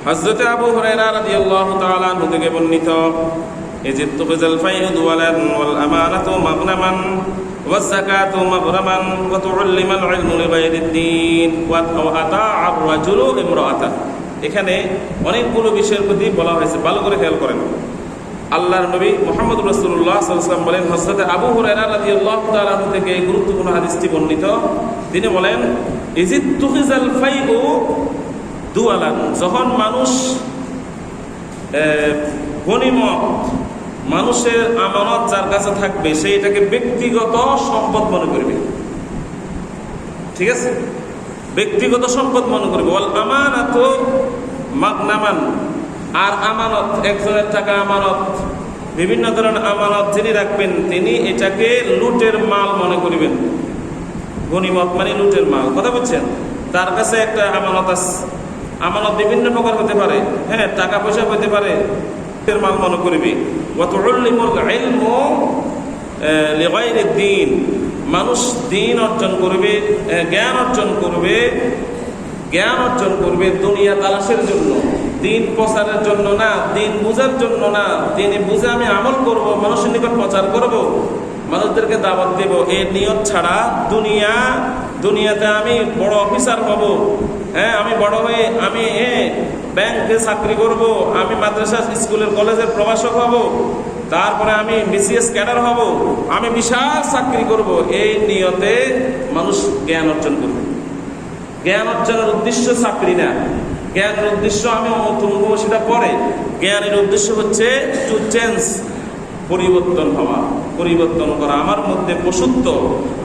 হযরত আবু হুরায়রা রাদিয়াল্লাহু তাআলা আনহু থেকে বর্ণিত, ইযতুখিযাল ফাইউ দুওয়ালান ওয়াল আমানাতু মাগনামান ওয়াজ যাকাতু মাগরামান ওয়া তুআল্লিমাল ইলমু লিগায়রিদ-দ্বীন ওয়া আতা'আর রাজুলু ইমরাআতা। এখানে অনেকগুলো বিষয়ের প্রতি বলা হয়েছে, ভালো করে খেয়াল করেন। আল্লাহর নবী মুহাম্মদ রাসূলুল্লাহ সাল্লাল্লাহু আলাইহি ওয়াসাল্লাম বলেন, হযরত আবু হুরায়রা রাদিয়াল্লাহু তাআলা আনহু থেকে এই গুরুত্বপূর্ণ হাদিসটি বর্ণিত। তিনি বলেন, ইযতুখিযাল ফাইউ দুওয়ালান, যখন মানুষ গনিমত, মানুষের আমানত যার কাছে থাকবে সে এটাকে ব্যক্তিগত সম্পদ মনে করবে। ঠিক আছে, ব্যক্তিগত সম্পদ মনে করবে। ওয়াল আমানাতু মাগনামান, আর আমানত, একজনের টাকা আমানত, বিভিন্ন ধরনের আমানত যিনি রাখবেন তিনি এটাকে লুটের মাল মনে করবেন। গনিমত মানে লুটের মাল, কথা বুঝছেন? তার কাছে একটা আমানত আছে, আমানত বিভিন্ন প্রকার হতে পারে, হ্যাঁ, টাকা পয়সা হতে পারে, লুটের মাল মনে করবে। ওয়া তুআল্লিমুল ইলমু লিগায়রিদ-দ্বীন, মানুষ দ্বীন অর্জন করবে, জ্ঞান অর্জন করবে, জ্ঞান অর্জন করবে দুনিয়া তালাশের জন্য, দিন প্রচারের জন্য না, দিন বুঝার জন্য না। দিন বুঝে আমি আমল করব, মানুষের নিকট প্রচার করব, মানুষদেরকে দাওয়াত দেব, এই নিয়ত ছাড়া দুনিয়াতে আমি বড় অফিসার হব, হ্যাঁ, আমি বড় হয়ে আমি ব্যাংকে চাকরি করব, আমি মাদ্রাসা স্কুলের কলেজের প্রভাষক হব, তারপরে আমি বিসিএস ক্যাডার হব, আমি বিশাল চাকরি করব, এই নিয়তে মানুষ জ্ঞান অর্জন করবে। জ্ঞান অর্জনের উদ্দেশ্য চাকরি না, জ্ঞানের উদ্দেশ্য আমি অমুক সেটা পরে। জ্ঞানের উদ্দেশ্য হচ্ছে টু চেঞ্জ, পরিবর্তন হওয়া, পরিবর্তন করা। আমার মধ্যে পশুত্ব,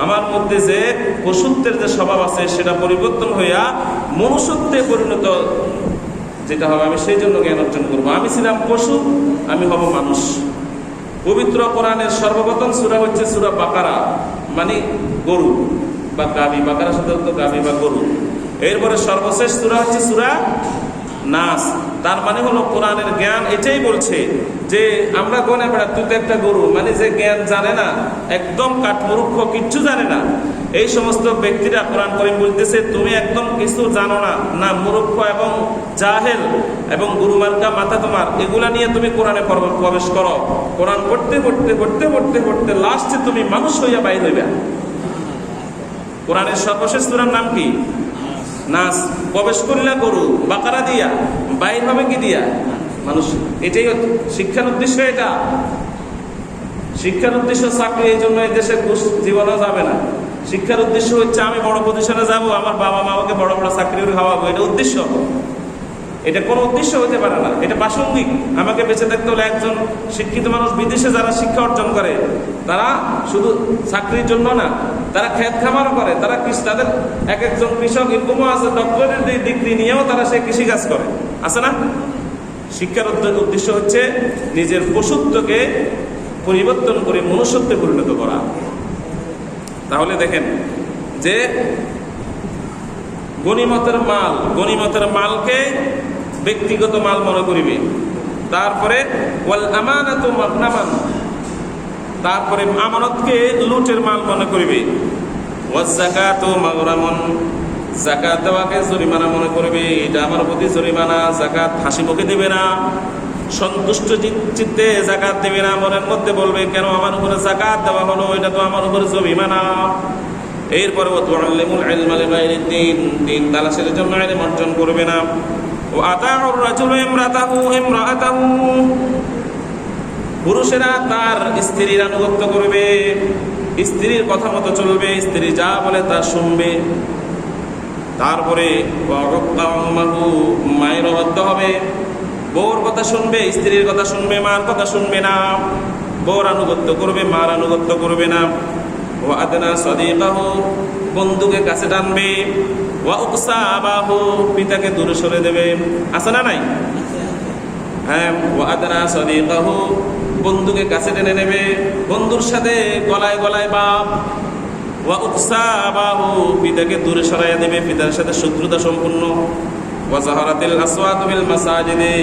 আমার মধ্যে যে পশুত্বের যে স্বভাব আছে সেটা পরিবর্তন হইয়া মনুষ্যত্বে পরিণত যেটা হবে, আমি সেই জন্য জ্ঞান অর্জন করবো। আমি ছিলাম পশু, আমি হব মানুষ। পবিত্র কোরআনের সর্বপ্রথম সূরা হচ্ছে সূরা বাকারা, মানে গরু বা গাভী। বাকারা সাধারণত গাভী বা গরু। এরপরে সর্বশেষ সূরা হচ্ছে সূরা নাস। তার মানে হলো কোরআনের জ্ঞান এটাই বলছে যে আমরা গনে বেড়া, তুই তো একটা গরু, মানে যে জ্ঞান জানে না, একদম কাঠমূর্খ, কিচ্ছু জানে না, এই সমস্ত ব্যক্তিরা কোরআন করিম বলতেছে তুমি একদম কিছু জানো না, না মূর্খ এবং জাহেল এবং গুরু মার্কা মাথা তোমার, এগুলা নিয়ে তুমি কোরআনে প্রবেশ করো। কোরআন পড়তে পড়তে পড়তে পড়তে পড়তে লাস্টে তুমি মানুষ হইয়া বাইর হইবা। কোরআনের সর্বশেষ সূরার নাম কি? নাস। প্রবেশ করিলা গরু, বাকারা দিয়া, বাইর হবে কি দিয়া? মানুষ। এটাই শিক্ষার উদ্দেশ্য। এটা শিক্ষার উদ্দেশ্য চাকরি, এই জন্য এই দেশে ঘুষ জীবনে যাবে না। শিক্ষার উদ্দেশ্য হচ্ছে আমি বড় পজিশনে যাব, আমার বাবা মা আমাকে বড় বড় চাকরি করে খাওয়াবো, এটা উদ্দেশ্য। এটা কোনো উদ্দেশ্য হতে পারে না, এটা প্রাসঙ্গিক। আমাকে বেঁচে থাকতে হলে একজন শিক্ষিত মানুষ, বিদেশে যারা শিক্ষা অর্জন করে তারা শুধু চাকরির জন্য না, তারা ক্ষেত খামারও করে, তারা তাদের এক একজন কৃষক এরকমও আছে, ডক্টরের ডিগ্রি নিয়েও তারা সে কৃষিকাজ করে, আছে না? শিক্ষার উদ্দেশ্য হচ্ছে নিজের পশুত্বকে পরিবর্তন করে মনুষ্যত্বে পরিণত করা। তাহলে দেখেন যে গনিমতের মালকে ব্যক্তিগত মাল মনে করিবে। তারপরে ওয়াল আমানাতু মাগনামান, তারপরে আমানতকে লুটের মাল মনে করিবে। ওয়াজ যাকাতু মাগরামান, যাকাত দেওয়াকে জরিমানা মনে করবে, এটা আমার প্রতি জরিমানা। যাকাত হাসি মুখে দেবে না, সন্তুষ্ট চিত্তে যাকাত দেবে না, মনের মধ্যে বলবে কেন আমার উপরে যাকাত দেওয়া হলো, এটা তো আমার উপরে জরিমানা। এরপরে ও তুআল্লিমুল ইলমা লিগায়রিদ-দ্বীন, দিন তালাশের জন্য ইলম অর্জন করবে না। ও আতাউর রাজুলু ইমরাআতাহু, পুরুষেরা তার স্ত্রীর আনুগত্য করবে, স্ত্রীর কথা মতো চলবে, স্ত্রী যা বলে তা শুনবে। তারপরে মায়ের অবাধ্য হবে, বউর কথা শুনবে, স্ত্রীর কথা শুনবে, মার কথা শুনবে না। বউর আনুগত্য করবে, মার আনুগত্য করবে না। ওয়া আদনা সাদিকাহু, বন্ধুকে কাছে টানবে। ওয়া উকসা আবাহু, পিতাকে দূরে সরে দেবে, আছে না নাই? হ্যাঁ, ওয়া আদনা সাদিকাহু, বন্ধুকে কাছে টেনে নেবে, বন্ধুর সাথে গলায় গলায় বাপ। ওয়া উকসা আবাহু, পিতাকে দূরে সরাইয়া দেবে, পিতার সাথে শত্রুতা সম্পূর্ণ। ওয়া যাহারাতিল আসওয়াতু বিল মাসাজিদে,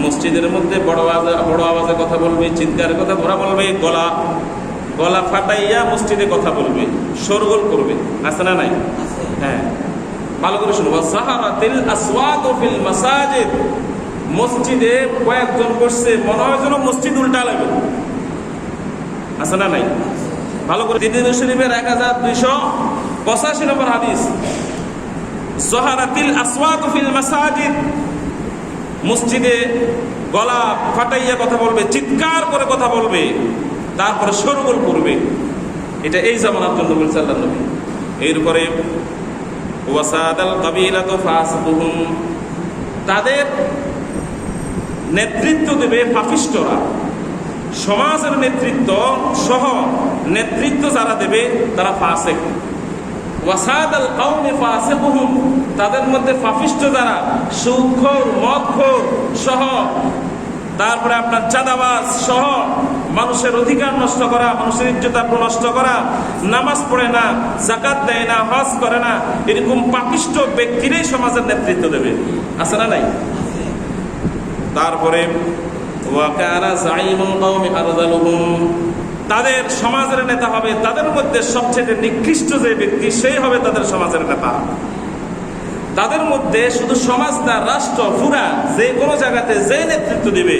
মসজিদের মধ্যে বড় আওয়াজে কথা বলবে, চিৎকার কথা ওরা বলবে, গলা ফাটাইয়া মসজিদে কথা বলবে, শোরগোল করবে, আছে না নাই? হ্যাঁ, ভালো করে শুনুন, ওয়াসাহারাতিল আসওয়াতু ফিল মাসাজিদ, মসজিদে কয়েকজন বসছে, মনে হয় যেন মসজিদ উল্টা লাগবে, আছে না নাই? ভালো করে তিরমিজি শরীফের 1285 নম্বর হাদিস, যাহারাতিল আসওয়াতু ফিল মাসাজিদ, মসজিদে গলা ফাটাইয়া কথা বলবে, চিৎকার করে কথা বলবে, তারপরে শোরগোল করবে। এটা এই জামানার জন্য বলছে আল্লাহর নবী। এরপরে ওয়াসাদাল কাবিলাতু ফাসিকুহুম, তাদের নেতৃত্ব দেবে পাপিষ্ঠরা। সমাজের নেতৃত্ব সহ নেতৃত্ব যারা দেবে তারা ফাসিক। ওয়াসাদাল কওমি ফাসিকুহুম, তাদের মধ্যে পাপিষ্ঠ যারা, সুদখোর, মদখোর সহ, তারপরে আপনার চাঁদাবাজ সহ, মানুষের অধিকার নষ্ট করা, মানুষের ইজ্জত আবরু নষ্ট করা, নামাজ পড়ে না, যাকাত দেয় না, হজ করে না, এরকম পাপিষ্ঠ ব্যক্তিরাই সমাজের নেতৃত্ব দেবে, আছে না নাই? তারপরে ওয়া কানা যাইমুল কওমি আরযালুহুম, তাদের সমাজের নেতা হবে, তাদের মধ্যে সবচেয়ে নিকৃষ্ট যে ব্যক্তি সেই হবে তাদের সমাজের নেতা। তাদের মধ্যে শুধু সমাজ না, রাষ্ট্র পুরা যে কোনো জায়গাতে যে নেতৃত্ব দিবে,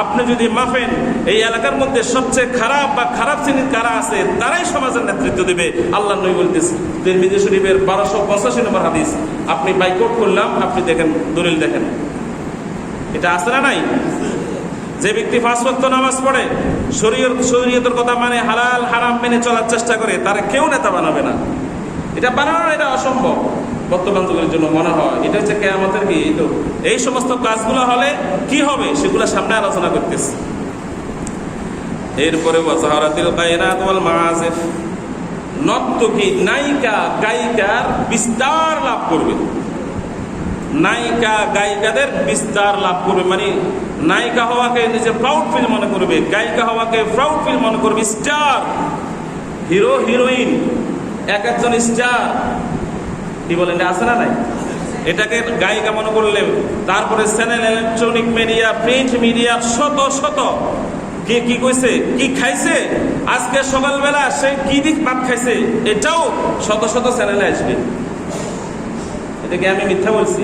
আপনি যদি মাপেন এই এলাকার মধ্যে সবচেয়ে খারাপ বা খারাপ শ্রেণীর কারা আছে, তারাই সমাজের নেতৃত্ব দিবে। আল্লাহ নবী বলতেছে, তিরমিজি শরীফের 1285 নম্বর হাদিস, আপনি বাইকট করলাম, আপনি দেখেন, দলিল দেখেন, এটা আছে না নাই? যে ব্যক্তি 5 ওয়াক্ত নামাজ পড়ে, শরীয়তের কথা মানে, হালাল হারাম মেনে চলার চেষ্টা করে, তারা কেউ নেতা বানাবে না। এটা বানানো, এটা অসম্ভব বর্তমান যুগের জন্য মনে হয়। এটা হচ্ছে কিয়ামতের কি, এই সমস্ত কাজগুলো হলে কি হবে সেগুলো সামনে আলোচনা করতেছে। এরপরে ওয়াজাহারাতিল গায়নাত ওয়াল মাআজিফ, নর্তকী, নায়িকা, গায়িকার বিস্তার লাভ করবে। নায়িকা গায়িকাদের বিস্তার লাভ করবে, মানে নায়িকা হওয়াকে নিজে প্রাউড ফিল মনে করবে, গায়িকা হওয়াকে প্রাউড ফিল মনে করবে। স্টার, হিরো হিরোইন, এক একজন স্টার, কি বলেন, আছে না নাই? এটাকে গায়িকা মনে করলে, তারপরে channel, electronic media, print media, শত শত কে কি কইছে, কি খাইছে, আজকে সকালবেলা সে কি দিক ভাত খাইছে, এটাও শত শত চ্যানেলে আসবে। এটাকে আমি মিথ্যা বলছি?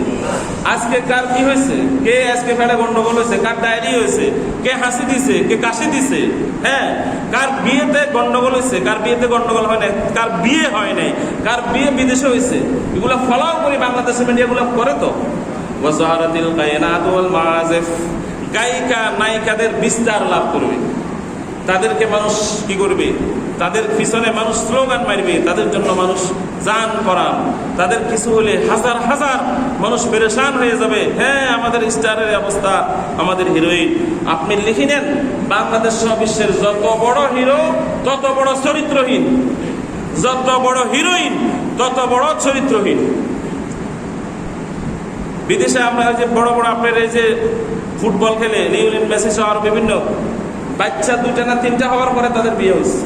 আজকে কার কি হয়েছে, কে আজকে পেটে গন্ডগোল হয়েছে, কার ডায়রি হয়েছে, কে হাসি দিছে, কে কাশি দিছে, হ্যাঁ, কার বিয়েতে গন্ডগোল হয়েছে, কার বিয়েতে গন্ডগোল হয় নাই, কার বিয়ে হয় নাই, কার বিয়ে বিদেশে হয়েছে, এগুলো ফলাও করি বাংলাদেশের মিডিয়াগুলো করে। তো ওয়াজাহারাতিল গায়নাত ওয়াল মাআজিফ, গায়িকা নায়িকাদের বিস্তার লাভ করবে, তাদেরকে মানুষ কি করবে, তাদের পিছনে মানুষ স্লোগান মারবে, তাদের জন্য মানুষ জান করান, তাদের কিছু হলে হাজার হাজার মানুষ পেরেশান হয়ে যাবে। হ্যাঁ, আমাদের স্টারের অবস্থা, আমাদের হিরোইন। আপনি লিখে নেন, বাংলাদেশ সহ বিশ্বের যত বড় হিরো তত বড় চরিত্রহীন, যত বড় হিরোইন তত বড় চরিত্রহীন। বিদেশে আমরা যে বড় বড় আপনার এই যে ফুটবল খেলে, লিওনেল মেসি সহ আরো বিভিন্ন বাচ্চা 2টা না 3টা হওয়ার পরে তাদের বিয়ে হয়েছে,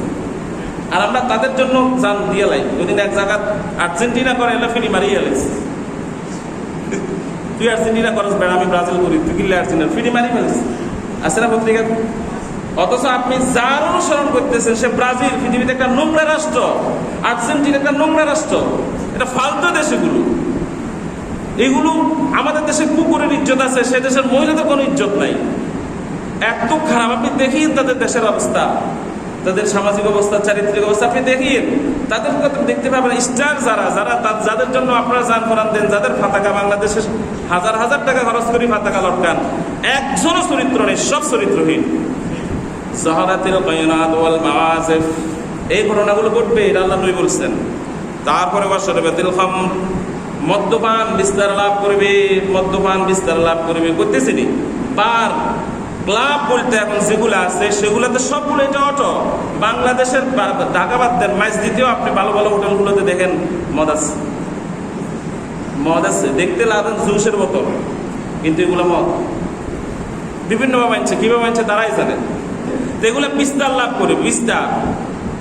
আর আমরা তাদের জন্য জান দিয়ে লাই। ওইদিন এক জায়গা আর্জেন্টিনা করে এলে ফিরি মারিয়ে এলেছে, তুই আর্জেন্টিনা করস বেড়া, আমি ব্রাজিল করি, তুই কিনলে আর্জেন্টিনা, ফিরি মারি ফেলিস, আছে না পত্রিকা? অথচ আপনি যার অনুসরণ করতেছেন সে ব্রাজিল, পৃথিবীতে একটা নোংরা রাষ্ট্র, আর্জেন্টিনা একটা নোংরা রাষ্ট্র, এটা ফালতু দেশ। এগুলো আমাদের দেশে কুকুরের ইজ্জত আছে, সে দেশের মহিলাদের কোনো ইজ্জত নাই, এত খারাপ। আপনি দেখিয়ে তাদের দেশের অবস্থা, তাদের সামাজিক অবস্থা, চারিত্রিক অবস্থা আপনি দেখিয়ে, তাদের কথা দেখতে পাবেন। স্টার যারা যারা যাদের জন্য আপনারা জান করান দেন, যাদের ফাতাকা বাংলাদেশে হাজার হাজার টাকা খরচ করি ফাতাকা লটকান, একজনও চরিত্র নেই, সব চরিত্রহীন। যাহারাতিল গায়নাত ওয়াল মাআজিফ, এই ঘটনাগুলো ঘটবে, এটা আল্লাহ নবী বলছেন। তারপরে ওয়াশরাবাতিল খামর, মদ্যপান বিস্তার লাভ করবে, মদ্যপান বিস্তার লাভ করবে। করতেছিনি বার ক্লাব বলতে এখন যেগুলো আছে সেগুলোতে সবগুলো এটা অটো। বাংলাদেশের ঢাকা বাদ দেন, মাইজ দ্বিতীয় আপনি ভালো ভালো হোটেলগুলোতে দেখেন মদ আছে, মদ আছে, দেখতে লাগেন জুসের বোতল, কিন্তু এগুলো মদ বিভিন্নভাবে মানছে, কিভাবে মানছে তারাই জানে। তো এগুলো বিস্তার লাভ করে, বিস্তার,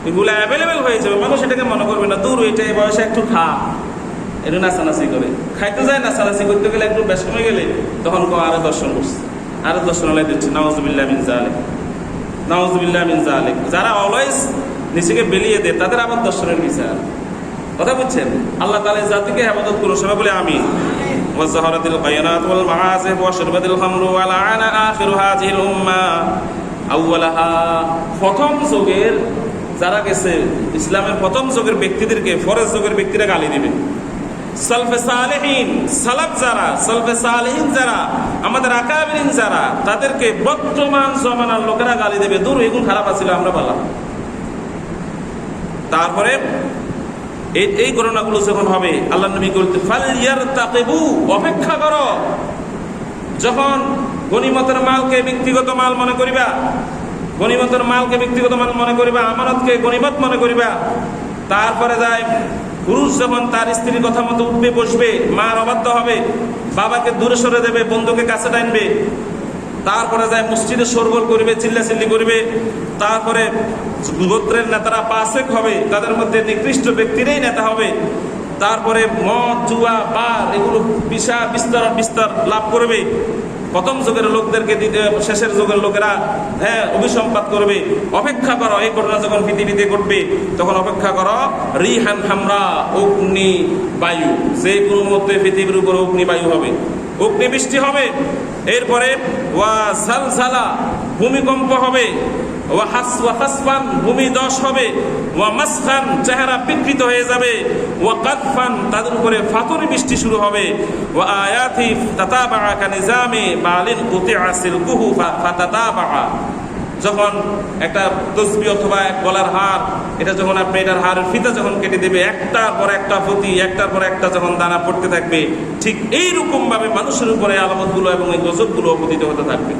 এগুলো অ্যাভেলেবেল হয়ে যাবে, মানুষ এটাকে মনে করবে না দূর, এটা এই বয়সে একটু খা, একটু নাচানাচি করে, খাইতে যায় নাচানাচি করতে গেলে একটু বেশ কমে গেলে তখন আরো দর্শন করছে, আরো দর্শন আলাই দিচ্ছে। নাউজুবিল্লাহ মিন যালিক, নাউজুবিল্লাহ মিন যালিক। যারা অলওয়েজ নিজেকে বেলিয়ে দেয় তাদের আবার দর্শনের বিচার, কথা বুঝছেন? আল্লাহ তাআলা এই জাতিকে হেফাজত করুন, সবাই বলে আমিন। ওয়াজহারাতিল বায়ানাত ওয়াল মাআসিফ ওয়া শুরবাতিল খামরু ওয়া লাআনা আখিরু হাযিহিল উম্মাহ আউওয়ালাহা। প্রথম যুগের যারা গেছে, ইসলামের প্রথম যুগের ব্যক্তিদেরকে ফরজ যুগের ব্যক্তিরা গালি দিবে। সালফে সালেহিন, সালাফ যারা, সালফে সালেহিন যারা, আমাদের আকাবিরিন যারা, তাদেরকে বর্তমান জমানার লোকেরা গালি দেবে, দূর এগুলো খারাপ আছিল, আমরা বলা। তারপরে এই ঘটনাগুলো যখন হবে, আল্লাহ নবী বলতে ফালইয়ারতাকিবু, অপেক্ষা করো। যখন গনিমতের মালকে ব্যক্তিগত মাল মনে করিবা, গনিমতের মালকে ব্যক্তিগত মাল মনে করিবা, আমানতকে গনিমত মনে করিবা, তারপরে যায় পুরুষ যখন তার স্ত্রীর কথা মতো উঠবে বসবে, মার অবাধ্য হবে, বাবাকে দূরে সরে দেবে, বন্ধুকে কাছে টানবে, তারপরে যায় মসজিদে শোরগোল করবে, চিল্লাচিল্লি করবে, তারপরে গোত্রের নেতারা পাসেক হবে, তাদের মধ্যে নিকৃষ্ট ব্যক্তিরাই নেতা হবে, তারপরে মদ জুয়া বার এগুলো বিস্তার লাভ করবে। প্রথম যুগের লোকদেরকে শেষের যুগের লোকেরা অভিসম্পাত করবে। অপেক্ষা করো, এই ঘটনা যখন পৃথিবীতে ঘটবে তখন অপেক্ষা করো। রিহান হামরা, অগ্নি বায়ু, যে কোনো মধ্যে পৃথিবীর উপর অগ্নি বায়ু হবে, অগ্নি বৃষ্টি হবে। এরপরে ওয়া জালজালা, ভূমিকম্প হবে। ওয়া হাসফান, ভূমি ধস হবে। ওয়া মাসখান, চেহারা বিকৃত হয়ে যাবে। ওয়া কাদফান, তাদের উপরে ফাতরি বৃষ্টি শুরু হবে। ওয়া আয়াতি তাতাবা কানিজামে বালিন কুতিআ সিলকুহু ফাতাতাবা, যখন একটা তসবিহ অথবা এক গলার হার, এটা যখন আপনি এটার হারের ফিতা যখন কেটে দেবে, একটার পর একটা প্রতি, একটার পর একটা যখন দানা পড়তে থাকবে, ঠিক এইরকম ভাবে মানুষের উপরে আলামতগুলো এবং এই গজবগুলো অবতীত হতে থাকবে।